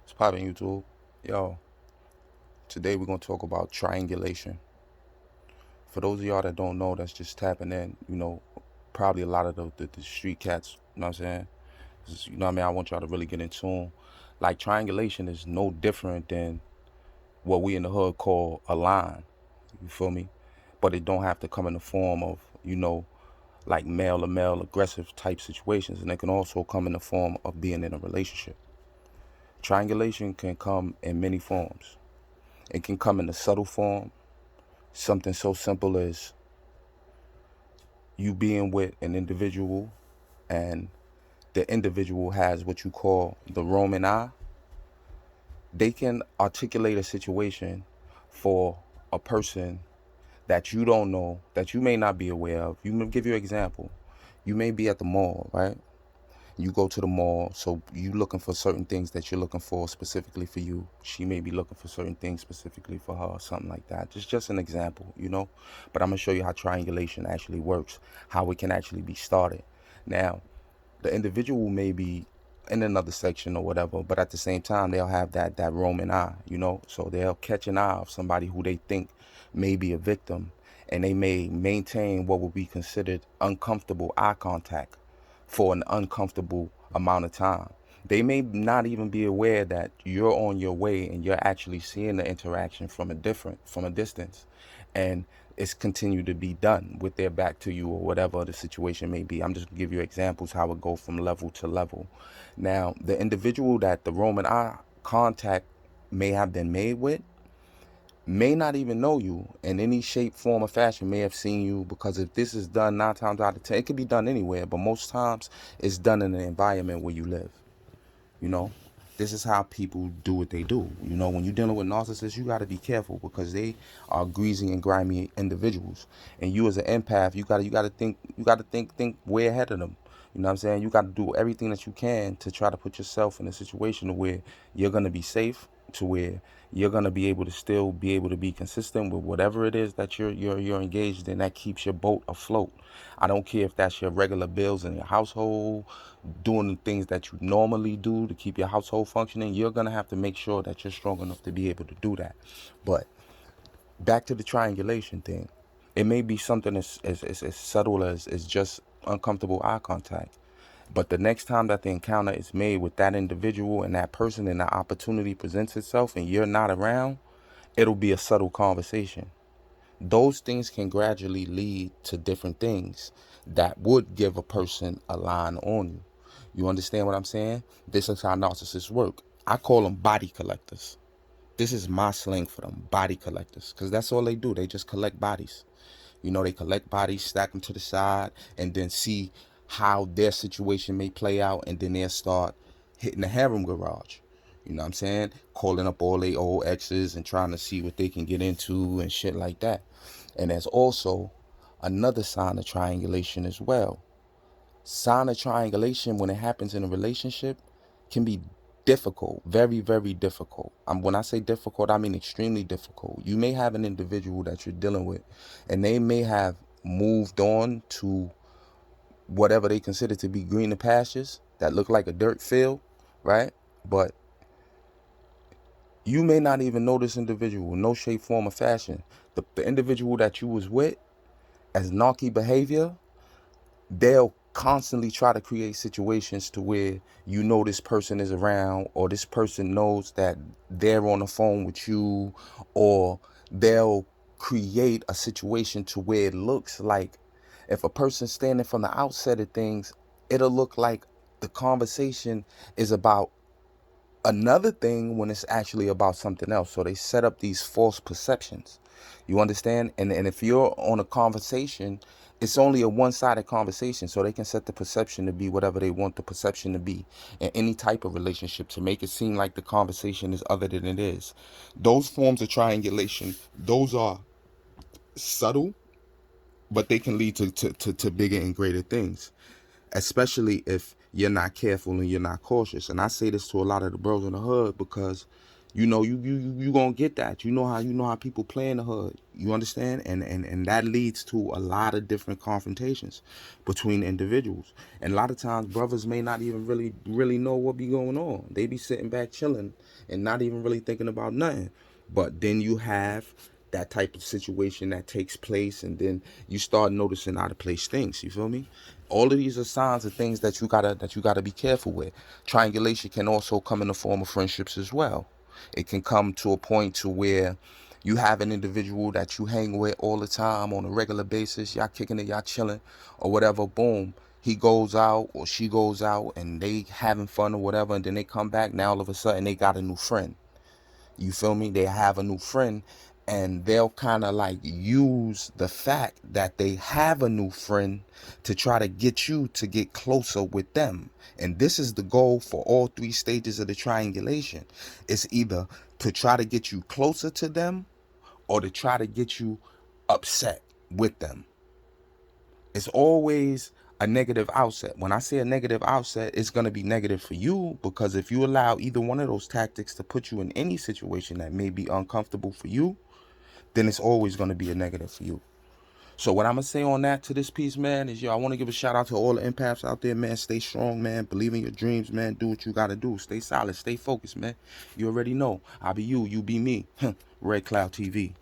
It's popping YouTube. Yo, today we're gonna talk about triangulation. For those of y'all that don't know, that's just tapping in, probably a lot of the street cats, you know what I'm saying? You know what I mean? I want y'all to really get in tune. Like triangulation is no different than what we in the hood call a line. You feel me? But it don't have to come in the form of, like male to male aggressive type situations. And it can also come in the form of being in a relationship. Triangulation can come in many forms. It can come in a subtle form, something so simple as you being with an individual and the individual has what you call the Roman eye. They can articulate a situation for a person that you don't know, that you may not be aware of. You may give you an example. You may be at the mall, right? You go to the mall, so you looking for certain things that you're looking for specifically for you. She may be looking for certain things specifically for her or something like that. Just an example. But I'm gonna show you how triangulation actually works, how it can actually be started. Now, the individual may be in another section or whatever, but at the same time they'll have that Roman eye. So they'll catch an eye of somebody who they think may be a victim, and they may maintain what would be considered uncomfortable eye contact for an uncomfortable amount of time. They may not even be aware that you're on your way and you're actually seeing the interaction from a distance, and it's continued to be done with their back to you or whatever the situation may be. I'm just gonna give you examples how it go from level to level. Now, the individual that the Roman eye contact may have been made with may not even know you in any shape, form, or fashion, may have seen you, because if this is done 9 times out of 10, it could be done anywhere, but most times it's done in the environment where you live. You know, this is how people do what they do. When you're dealing with narcissists, you got to be careful because they are greasy and grimy individuals, and you as an empath, you got to think way ahead of them. You know what I'm saying? You got to do everything that you can to try to put yourself in a situation where you're gonna be safe, to where you're gonna be able to still be able to be consistent with whatever it is that you're engaged in, that keeps your boat afloat. I don't care if that's your regular bills in your household, doing the things that you normally do to keep your household functioning. You're gonna have to make sure that you're strong enough to be able to do that. But back to the triangulation thing. It may be something as subtle as just uncomfortable eye contact. But the next time that the encounter is made with that individual and that person, and the opportunity presents itself and you're not around, it'll be a subtle conversation. Those things can gradually lead to different things that would give a person a line on you. You understand what I'm saying? This is how narcissists work. I call them body collectors. This is my slang for them, body collectors, because that's all they do. They just collect bodies. They collect bodies, stack them to the side, and then see how their situation may play out, and then they'll start hitting the harem garage. You know what I'm saying? Calling up all their old exes and trying to see what they can get into and shit like that. And there's also another sign of triangulation as well. Sign of triangulation, when it happens in a relationship, can be difficult, very, very difficult. When I say difficult, I mean extremely difficult. You may have an individual that you're dealing with, and they may have moved on to whatever they consider to be greener pastures that look like a dirt field, right? But you may not even know this individual, no shape, form, or fashion. The individual that you was with, as narky behavior, they'll constantly try to create situations to where this person is around, or this person knows that they're on the phone with you, or they'll create a situation to where it looks like, if a person's standing from the outset of things, it'll look like the conversation is about another thing when it's actually about something else. So they set up these false perceptions. You understand? And if you're on a conversation, it's only a one-sided conversation. So they can set the perception to be whatever they want the perception to be in any type of relationship, to make it seem like the conversation is other than it is. Those forms of triangulation, those are subtle, but they can lead to bigger and greater things, especially if you're not careful and you're not cautious. And I say this to a lot of the bros in the hood because, You gonna get that. You know how people play in the hood. You understand? And that leads to a lot of different confrontations between individuals. And a lot of times brothers may not even really know what be going on. They be sitting back chilling and not even really thinking about nothing. But then you have that type of situation that takes place, and then you start noticing out of place things. You feel me? All of these are signs of things that you gotta be careful with. Triangulation can also come in the form of friendships as well. It can come to a point to where you have an individual that you hang with all the time on a regular basis. Y'all kicking it, y'all chilling, or whatever. Boom, he goes out or she goes out, and they having fun or whatever, and then they come back. Now all of a sudden they got a new friend. You feel me? They have a new friend, and they'll kind of like use the fact that they have a new friend to try to get you to get closer with them. And this is the goal for all three stages of the triangulation. It's either to try to get you closer to them or to try to get you upset with them. It's always a negative outset. When I say a negative outset, it's going to be negative for you, because if you allow either one of those tactics to put you in any situation that may be uncomfortable for you, then it's always going to be a negative for you. So what I'm going to say on that to this piece, man, is, I want to give a shout out to all the empaths out there, man. Stay strong, man. Believe in your dreams, man. Do what you got to do. Stay solid. Stay focused, man. You already know. I'll be you. You be me. Red Cloud TV.